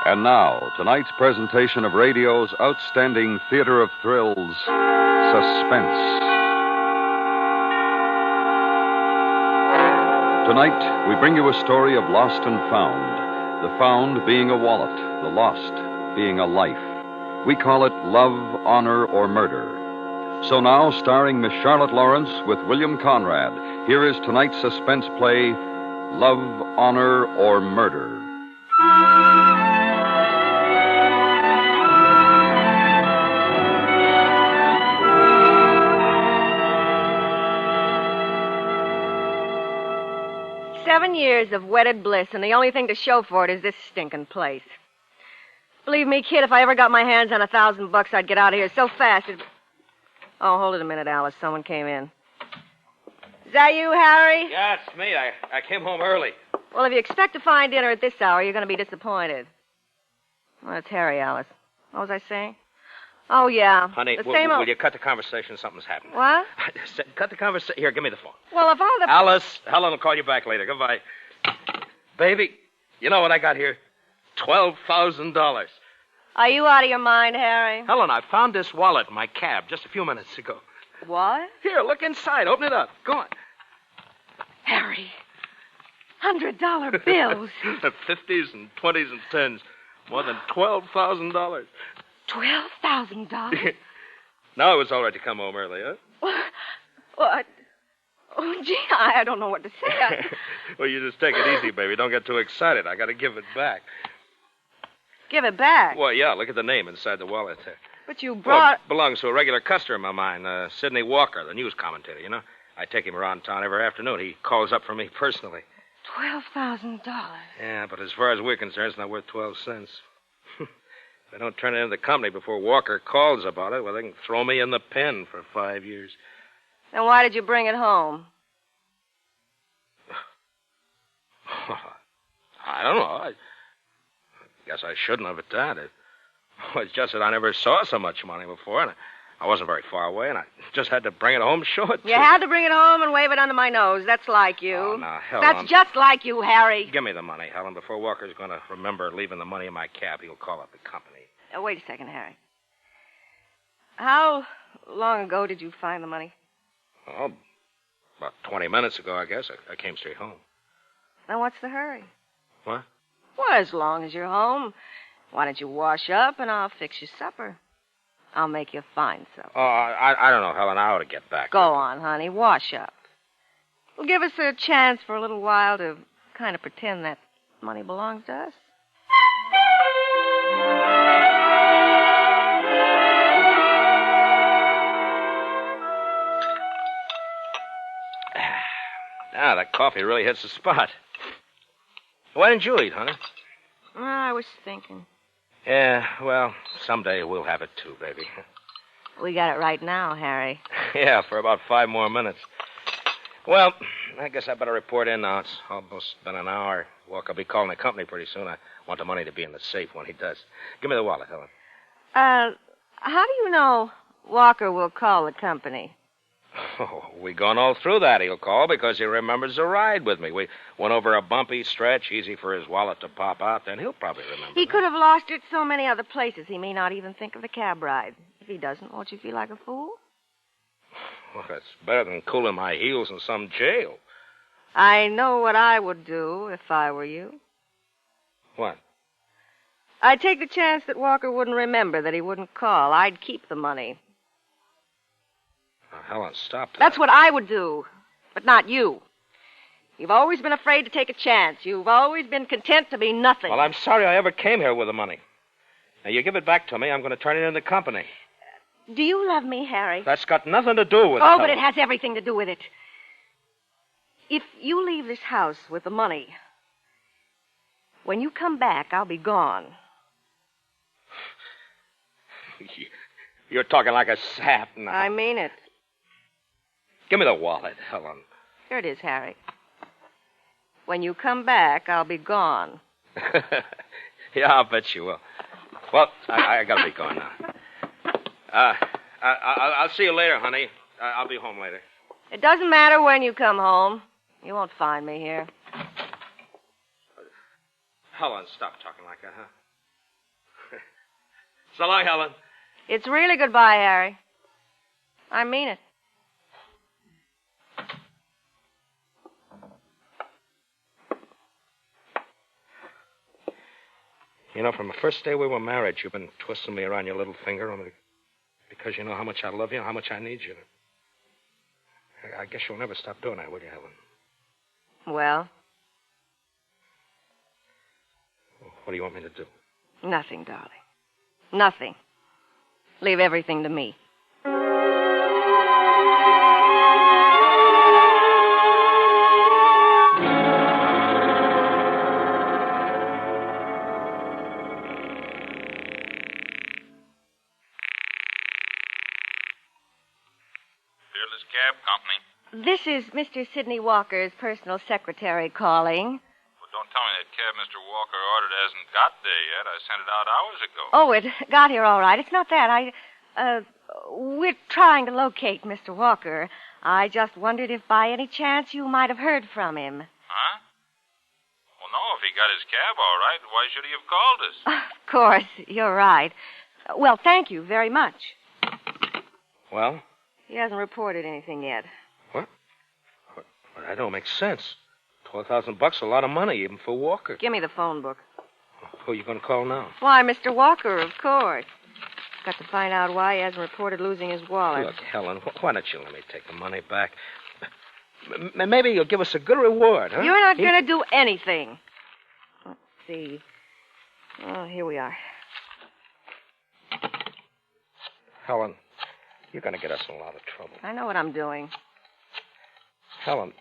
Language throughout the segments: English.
And now, tonight's presentation of radio's outstanding theater of thrills, Suspense. Tonight, we bring you a story of lost and found. The found being a wallet, the lost being a life. We call it Love, Honor, or Murder. So now, starring Miss Charlotte Lawrence with William Conrad, here is tonight's suspense play, Love, Honor, or Murder. "7 years of wedded bliss, and the only thing to show for it is this stinking place. Believe me, kid, if I ever got my hands on $1,000, I'd get out of here so fast. Oh, hold it a minute, Alice. Someone came in. Is that you, Harry? Yeah, it's me. I came home early. Well, if you expect to find dinner at this hour, you're going to be disappointed. Well, it's Harry, Alice. What was I saying? Oh, yeah. Honey, the will you cut the conversation? Something's happening. What? I said, cut the conversation. Here, give me the phone. Well, if all the... Alice, Helen will call you back later. Goodbye. Baby, you know what I got here? $12,000. Are you out of your mind, Harry? Helen, I found this wallet in my cab just a few minutes ago. What? Here, look inside. Open it up. Go on. Harry, $100 bills. The 50s and 20s and 10s. More than $12,000. $12,000? Now it was all right to come home early, huh? What? Oh, gee, I don't know what to say. Well, you just take it easy, baby. Don't get too excited. I got to give it back. Give it back? Well, yeah, look at the name inside the wallet there. But you Well, brought... it belongs to a regular customer of mine, Sidney Walker, the news commentator, you know. I take him around town every afternoon. He calls up for me personally. $12,000. Yeah, but as far as we're concerned, it's not worth 12 cents. If I don't turn it into the company before Walker calls about it, well, they can throw me in the pen for 5 years. Then why did you bring it home? I don't know. I guess I shouldn't have at that. It's just that I never saw so much money before, and I wasn't very far away, and I just had to bring it home short. You had to bring it home and wave it under my nose. That's like you. Oh, now, Helen. That's just like you, Harry. Give me the money, Helen. Before Walker's going to remember leaving the money in my cab, he'll call up the company. Wait a second, Harry. How long ago did you find the money? Oh, about 20 minutes ago, I guess. I came straight home. Now, what's the hurry? What? Well, as long as you're home, why don't you wash up and I'll fix you supper. I'll make you fine supper. Oh, I don't know, Helen. I ought to get back. Go on, honey. Wash up. It'll give us a chance for a little while to kind of pretend that money belongs to us. Ah, that coffee really hits the spot. Why didn't you eat, honey? I was thinking. Yeah, well, someday we'll have it too, baby. We got it right now, Harry. Yeah, for about 5 more minutes. Well, I guess I better report in now. It's almost been an hour. Walker'll be calling the company pretty soon. I want the money to be in the safe when he does. Give me the wallet, Helen. How do you know Walker will call the company? Oh, we gone all through that. He'll call because he remembers the ride with me. We went over a bumpy stretch, easy for his wallet to pop out. Then he'll probably remember. He could have lost it so many other places he may not even think of the cab ride. If he doesn't, won't you feel like a fool? Well, that's better than cooling my heels in some jail. I know what I would do if I were you. What? I'd take the chance that Walker wouldn't remember, that he wouldn't call. I'd keep the money. Now, Helen, stop that. That's what I would do, but not you. You've always been afraid to take a chance. You've always been content to be nothing. Well, I'm sorry I ever came here with the money. Now, you give it back to me, I'm going to turn it in the company. Do you love me, Harry? That's got nothing to do with it. Oh, but it has everything to do with it. If you leave this house with the money, when you come back, I'll be gone. You're talking like a sap now. I mean it. Give me the wallet, Helen. Here it is, Harry. When you come back, I'll be gone. Yeah, I'll bet you will. Well, I got to be going now. I'll see you later, honey. I'll be home later. It doesn't matter when you come home. You won't find me here. Helen, stop talking like that, huh? So long, Helen. It's really goodbye, Harry. I mean it. You know, from the first day we were married, you've been twisting me around your little finger only because you know how much I love you, how much I need you. I guess you'll never stop doing that, will you, Helen? Well? What do you want me to do? Nothing, darling. Nothing. Leave everything to me. Fearless Cab Company. This is Mr. Sidney Walker's personal secretary calling. Well, don't tell me that cab Mr. Walker ordered hasn't got there yet. I sent it out hours ago. Oh, it got here all right. It's not that. We're trying to locate Mr. Walker. I just wondered if by any chance you might have heard from him. Huh? Well, no, if he got his cab all right, why should he have called us? Of course, you're right. Well, thank you very much. Well? He hasn't reported anything yet. What? Well, that don't make sense. $12,000, a lot of money, even for Walker. Give me the phone book. Who are you going to call now? Why, Mr. Walker, of course. Got to find out why he hasn't reported losing his wallet. Look, Helen, why don't you let me take the money back? Maybe you'll give us a good reward, huh? You're not going to do anything. Let's see. Oh, here we are. Helen, you're going to get us in a lot of trouble. I know what I'm doing. Helen,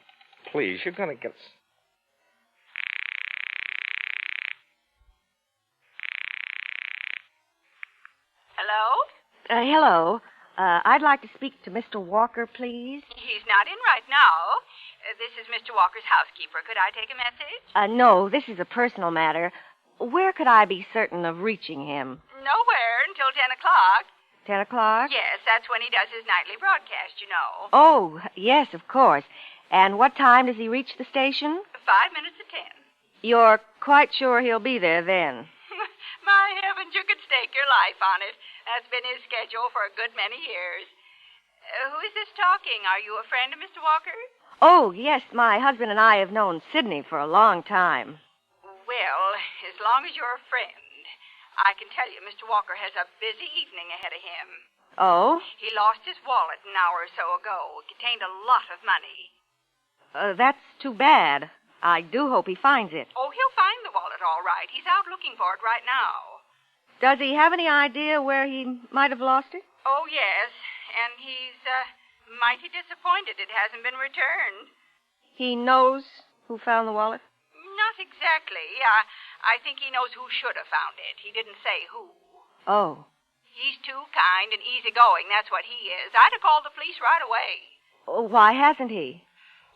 please, you're going to get us... Hello? Hello. I'd like to speak to Mr. Walker, please. He's not in right now. This is Mr. Walker's housekeeper. Could I take a message? No, this is a personal matter. Where could I be certain of reaching him? Nowhere until 10 o'clock. 10 o'clock? Yes, that's when he does his nightly broadcast, you know. Oh, yes, of course. And what time does he reach the station? 5 minutes to 10. You're quite sure he'll be there then? My heavens, you could stake your life on it. That's been his schedule for a good many years. Who is this talking? Are you a friend of Mr. Walker? Oh, yes, my husband and I have known Sidney for a long time. Well, as long as you're a friend, I can tell you Mr. Walker has a busy evening ahead of him. Oh? He lost his wallet an hour or so ago. It contained a lot of money. That's too bad. I do hope he finds it. Oh, he'll find the wallet all right. He's out looking for it right now. Does he have any idea where he might have lost it? Oh, yes. And he's mighty disappointed it hasn't been returned. He knows who found the wallet? Not exactly. I think he knows who should have found it. He didn't say who. Oh. He's too kind and easygoing. That's what he is. I'd have called the police right away. Oh, why hasn't he?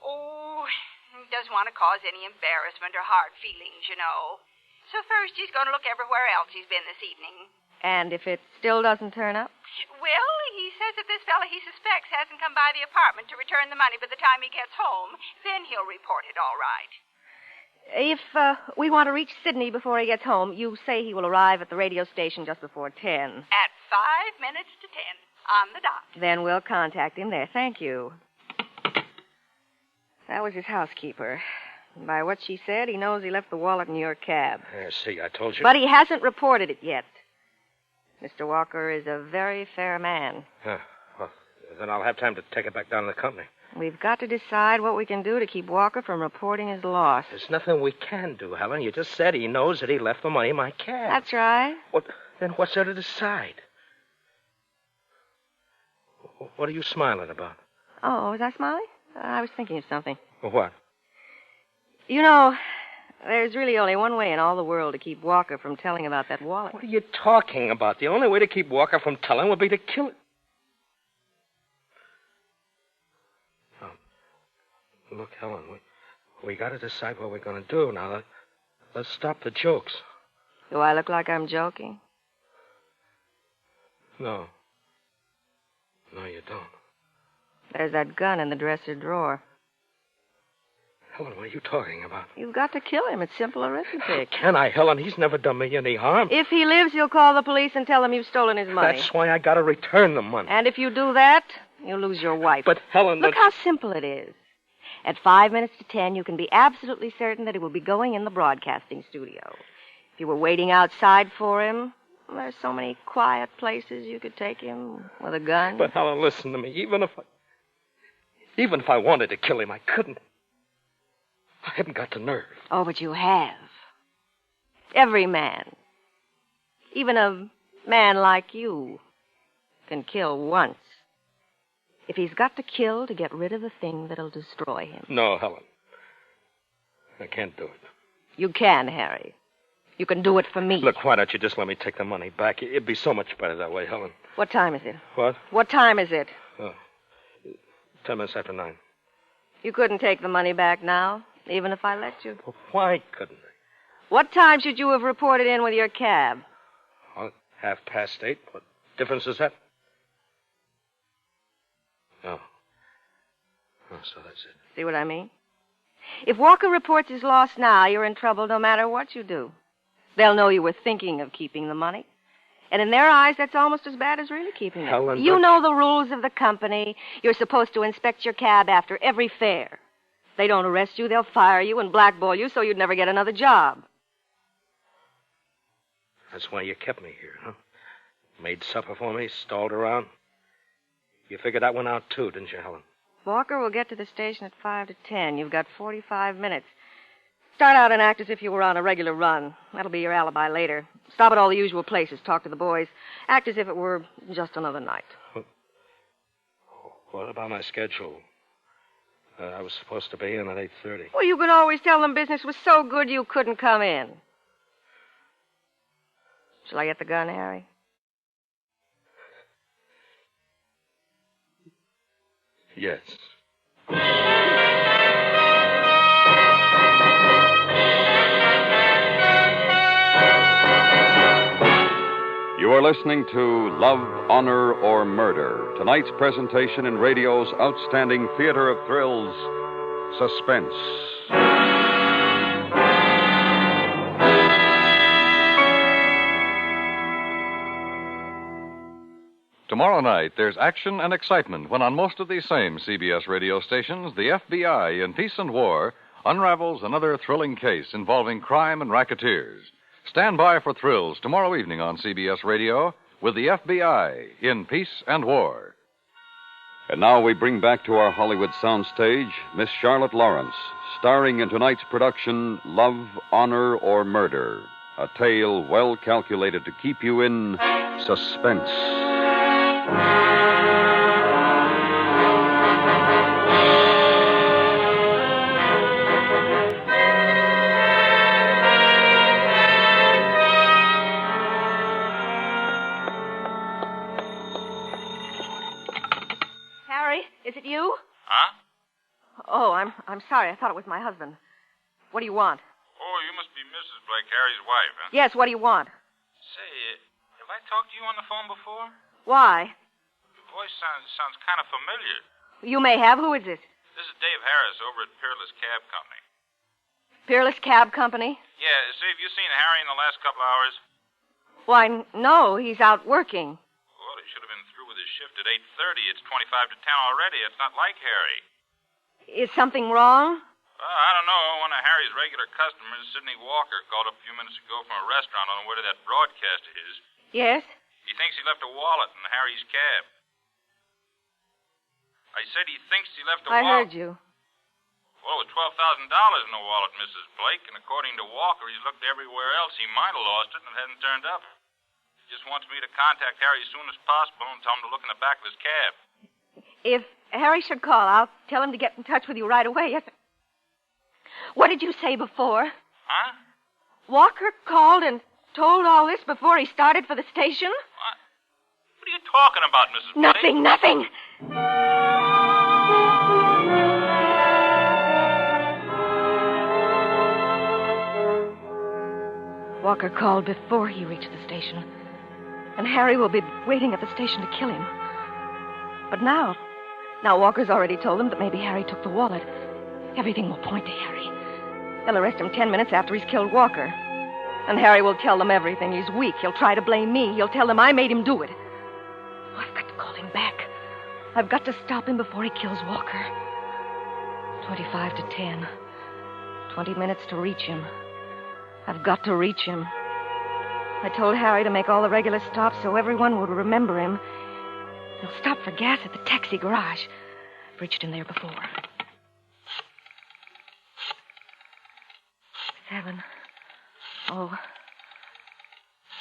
Oh, he doesn't want to cause any embarrassment or hard feelings, you know. So first he's going to look everywhere else he's been this evening. And if it still doesn't turn up? Well, he says that this fella he suspects hasn't come by the apartment to return the money by the time he gets home. Then he'll report it all right. If we want to reach Sidney before he gets home, you say he will arrive at the radio station just before 10. At 5 minutes to 10, on the dot. Then we'll contact him there. Thank you. That was his housekeeper. By what she said, he knows he left the wallet in your cab. See, I told you. But he hasn't reported it yet. Mr. Walker is a very fair man. Well, then I'll have time to take it back down to the company. We've got to decide what we can do to keep Walker from reporting his loss. There's nothing we can do, Helen. You just said he knows that he left the money in my cab. That's right. Then what's there to decide? What are you smiling about? Oh, was I smiling? I was thinking of something. What? You know, there's really only one way in all the world to keep Walker from telling about that wallet. What are you talking about? The only way to keep Walker from telling would be to kill it. Oh. Look, Helen, we got to decide what we're going to do. Now, let's stop the jokes. Do I look like I'm joking? No. No, you don't. There's that gun in the dresser drawer. Helen, what are you talking about? You've got to kill him. It's simple arithmetic. Can I, Helen? He's never done me any harm. If he lives, you'll call the police and tell them you've stolen his money. That's why I gotta return the money. And if you do that, you'll lose your wife. But, Helen... Look how simple it is. At 5 minutes to 10, you can be absolutely certain that he will be going in the broadcasting studio. If you were waiting outside for him, there's so many quiet places you could take him with a gun. But, Helen, listen to me. Even if I wanted to kill him, I couldn't. I haven't got the nerve. Oh, but you have. Every man, even a man like you, can kill once. If he's got to kill to get rid of the thing that'll destroy him. No, Helen. I can't do it. You can, Harry. You can do it for me. Look, why don't you just let me take the money back? It'd be so much better that way, Helen. What time is it? What? What time is it? 10 minutes after 9. You couldn't take the money back now, even if I let you. Well, why couldn't I? What time should you have reported in with your cab? 8:30. What difference is that? Oh. Oh, so that's it. See what I mean? If Walker reports his loss now, you're in trouble no matter what you do. They'll know you were thinking of keeping the money. And in their eyes, that's almost as bad as really keeping it. Helen, you know the rules of the company. You're supposed to inspect your cab after every fare. If they don't arrest you, they'll fire you and blackball you so you'd never get another job. That's why you kept me here, huh? Made supper for me, stalled around. You figured that one out, too, didn't you, Helen? Walker will get to the station at 5 to 10. You've got 45 minutes. Start out and act as if you were on a regular run. That'll be your alibi later. Stop at all the usual places. Talk to the boys. Act as if it were just another night. What about my schedule? I was supposed to be in at 8:30. Well, you could always tell them business was so good you couldn't come in. Shall I get the gun, Harry? Yes. You are listening to Love, Honor, or Murder, tonight's presentation in radio's outstanding theater of thrills, Suspense. Tomorrow night, there's action and excitement when on most of these same CBS radio stations, the FBI in Peace and War unravels another thrilling case involving crime and racketeers. Stand by for thrills tomorrow evening on CBS Radio with the FBI in Peace and War. And now we bring back to our Hollywood soundstage Miss Charlotte Lawrence, starring in tonight's production, Love, Honor, or Murder, a tale well calculated to keep you in suspense. Harry, is it you? Huh? Oh, I'm sorry. I thought it was my husband. What do you want? Oh, you must be Mrs. Blake, Harry's wife, huh? Yes, what do you want? Say, have I talked to you on the phone before? Why? Your voice sounds kind of familiar. You may have. Who is this? This is Dave Harris over at Peerless Cab Company. Peerless Cab Company? Yeah, say, have you seen Harry in the last couple hours? Why, no, he's out working. Well, he should have been through with his shift at 8:30. It's 25 to 10 already. It's not like Harry. Is something wrong? I don't know. One of Harry's regular customers, Sidney Walker, called up a few minutes ago from a restaurant on the way to that broadcast of his. Yes? He thinks he left a wallet in Harry's cab. I said he thinks he left a wallet. I heard you. Well, it was $12,000 in the wallet, Mrs. Blake, and according to Walker, he's looked everywhere else. He might have lost it and it hasn't turned up. He just wants me to contact Harry as soon as possible and tell him to look in the back of his cab. If Harry should call, I'll tell him to get in touch with you right away. Yes. What did you say before? Huh? Walker called and told all this before he started for the station? What? What are you talking about, Mrs. Blake? Nothing. Walker called before he reached the station. And Harry will be waiting at the station to kill him. But now Walker's already told them that maybe Harry took the wallet. Everything will point to Harry. They'll arrest him 10 minutes after he's killed Walker. And Harry will tell them everything. He's weak. He'll try to blame me. He'll tell them I made him do it. Oh, I've got to call him back. I've got to stop him before he kills Walker. 25 to 10. 20 minutes to reach him. I've got to reach him. I told Harry to make all the regular stops so everyone would remember him. He'll stop for gas at the taxi garage. I've reached him there before. 7.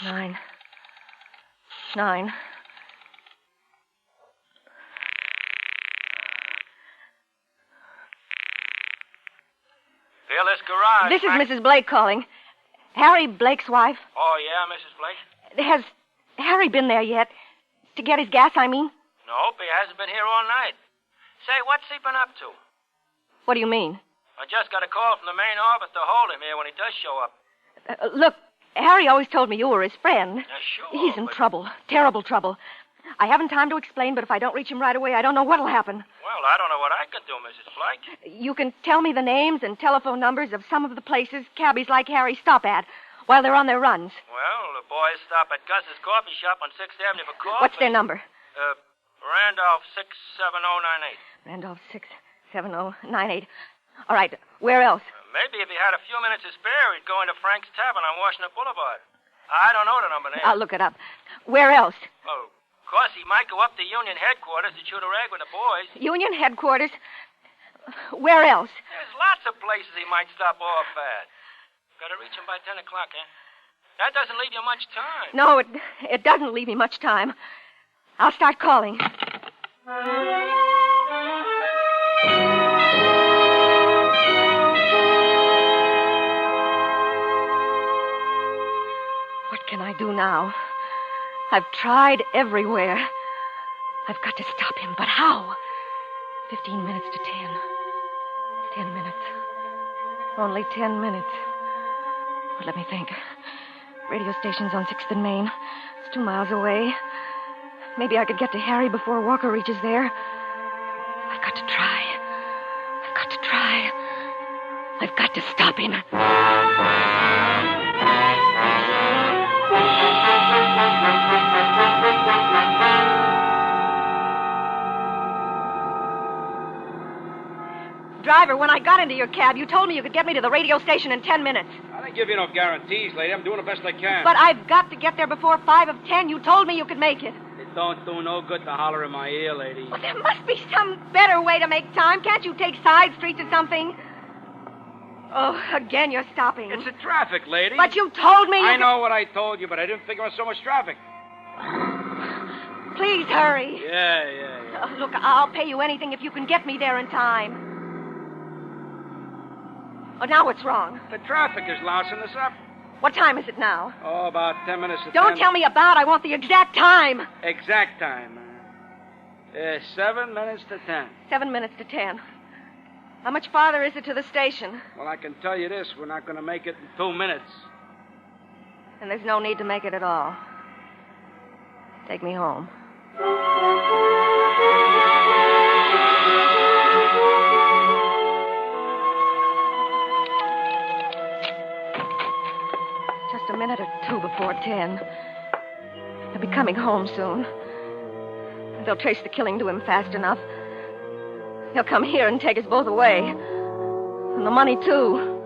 9. 9. Fearless Garage. This is Mrs. Blake calling. Harry Blake's wife. Oh, yeah, Mrs. Blake? Has Harry been there yet? To get his gas, I mean? Nope, he hasn't been here all night. Say, what's he been up to? What do you mean? I just got a call from the main office to hold him here when he does show up. Look, Harry always told me you were his friend. Sure. He's in trouble. Terrible trouble. I haven't time to explain, but if I don't reach him right away, I don't know what'll happen. Well, I don't know what I can do, Mrs. Blake. You can tell me the names and telephone numbers of some of the places cabbies like Harry stop at while they're on their runs. Well, the boys stop at Gus's coffee shop on 6th Avenue for coffee. What's their number? Randolph 67098. Randolph 67098. All right, where else? Maybe if he had a few minutes to spare, he'd go into Frank's Tavern on Washington Boulevard. I don't know the number there. I'll look it up. Where else? Oh, of course, he might go up to Union headquarters to shoot a rag with the boys. Union headquarters? Where else? There's lots of places he might stop off at. Gotta reach him by 10 o'clock, eh? That doesn't leave you much time. No, it doesn't leave me much time. I'll start calling. What can I do now? I've tried everywhere. I've got to stop him, but how? 15 minutes to 10. 10 minutes. Only 10 minutes. Well, let me think. Radio station's on 6th and Main. It's 2 miles away. Maybe I could get to Harry before Walker reaches there. I've got to try. I've got to try. I've got to stop him. Driver, when I got into your cab, you told me you could get me to the radio station in 10 minutes. I didn't give you no guarantees, lady. I'm doing the best I can. But I've got to get there before 5 of 10. You told me you could make it. It don't do no good to holler in my ear, lady. Well, there must be some better way to make time. Can't you take side streets or something? Oh, again you're stopping. It's the traffic, lady. But you told me I know what I told you, but I didn't figure on so much traffic. Please hurry. Yeah. Look, I'll pay you anything if you can get me there in time. Oh, now what's wrong? The traffic is lousing us up. What time is it now? Oh, about 10 minutes to 10. Don't tell me about. I want the exact time. Exact time. 7 minutes to 10. 7 minutes to 10. How much farther is it to the station? Well, I can tell you this. We're not going to make it in 2 minutes. And there's no need to make it at all. Take me home. Just a minute or two before 10. He'll be coming home soon. They'll trace the killing to him fast enough. He'll come here and take us both away. And the money, too.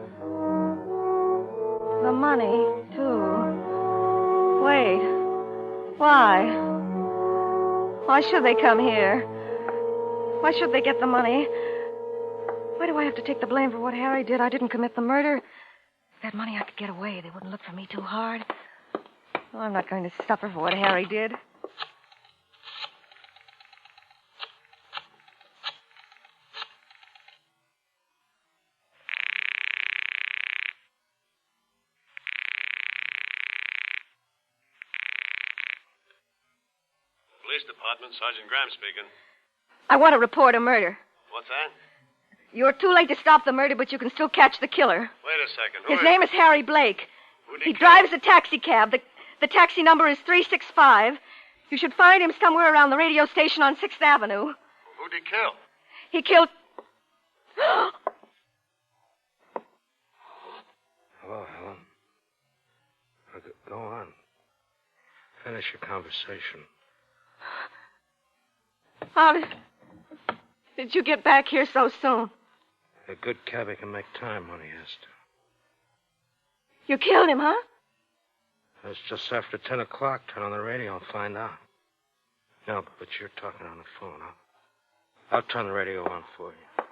The money, too. Wait. Why? Why should they come here? Why should they get the money? Why do I have to take the blame for what Harry did? I didn't commit the murder. If that money I could get away, they wouldn't look for me too hard. Well, I'm not going to suffer for what Harry did. Police Department, Sergeant Graham speaking. I want to report a murder. What's that? You're too late to stop the murder, but you can still catch the killer. Wait a second. His name is Harry Blake. Who'd He kill? drives a taxi cab. The taxi number is 365. You should find him somewhere around the radio station on 6th Avenue. Who'd he kill? He killed... finish your conversation. How did you get back here so soon? A good cabbie can make time when he has to. You killed him, huh? It's just after 10 o'clock. Turn on the radio and find out. No, but you're talking on the phone. I'll turn the radio on for you.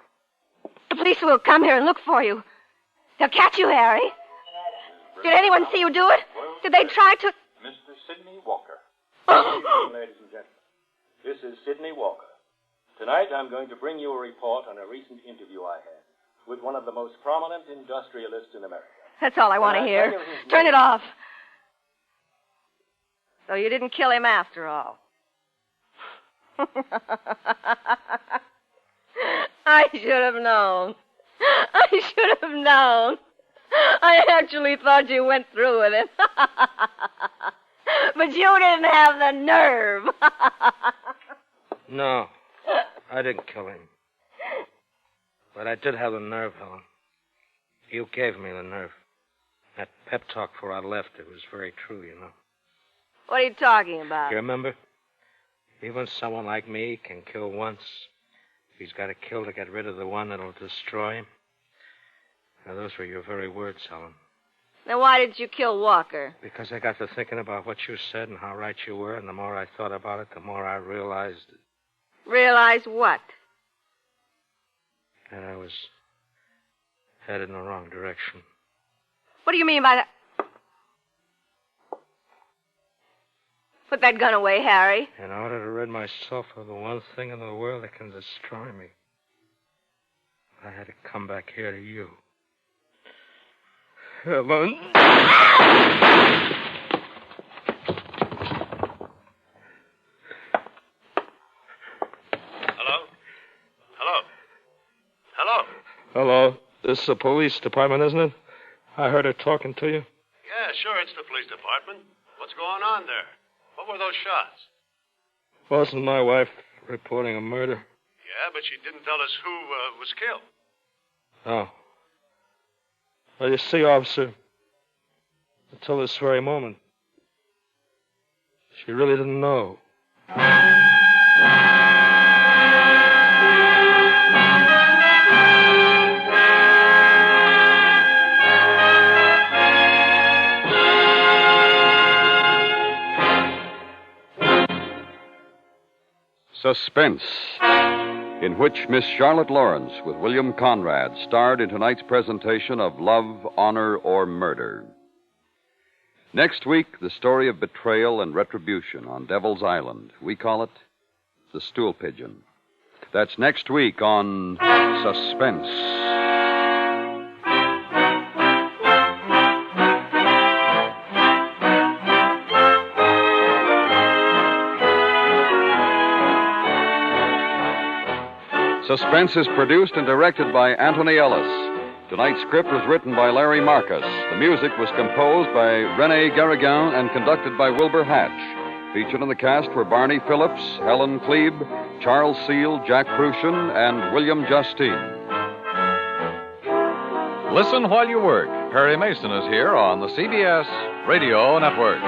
The police will come here and look for you. They'll catch you, Harry. Did anyone see you do it? Did they try to... Mr. Sidney Walker. Good evening, ladies and gentlemen. This is Sidney Walker. Tonight I'm going to bring you a report on a recent interview I had with one of the most prominent industrialists in America. That's all I want to hear. Turn it off. So you didn't kill him after all. I should have known. I actually thought you went through with it. But you didn't have the nerve. No, I didn't kill him. But I did have the nerve, Helen. You gave me the nerve. That pep talk before I left, it was very true, you know. What are you talking about? You remember? Even someone like me can kill once. He's got to kill to get rid of the one that'll destroy him. Now, those were your very words, Helen. Now, why did you kill Walker? Because I got to thinking about what you said and how right you were, and the more I thought about it, the more I realized... Realized what? That I was headed in the wrong direction. What do you mean by that? Put that gun away, Harry. In order to rid myself of the one thing in the world that can destroy me, I had to come back here to you. Helen. Hello. This is the police department, isn't it? I heard her talking to you. Yeah, sure, it's the police department. What's going on there? What were those shots? Wasn't my wife reporting a murder? Yeah, but she didn't tell us who was killed. Oh. Well, you see, officer, until this very moment, she really didn't know. Suspense, in which Miss Charlotte Lawrence with William Conrad starred in tonight's presentation of Love, Honor, or Murder. Next week, the story of betrayal and retribution on Devil's Island. We call it The Stool Pigeon. That's next week on Suspense. Suspense is produced and directed by Anthony Ellis. Tonight's script was written by Larry Marcus. The music was composed by René Garrigan and conducted by Wilbur Hatch. Featured in the cast were Barney Phillips, Helen Klebe, Charles Seal, Jack Prussian, and William Justine. Listen while you work. Perry Mason is here on the CBS Radio Network.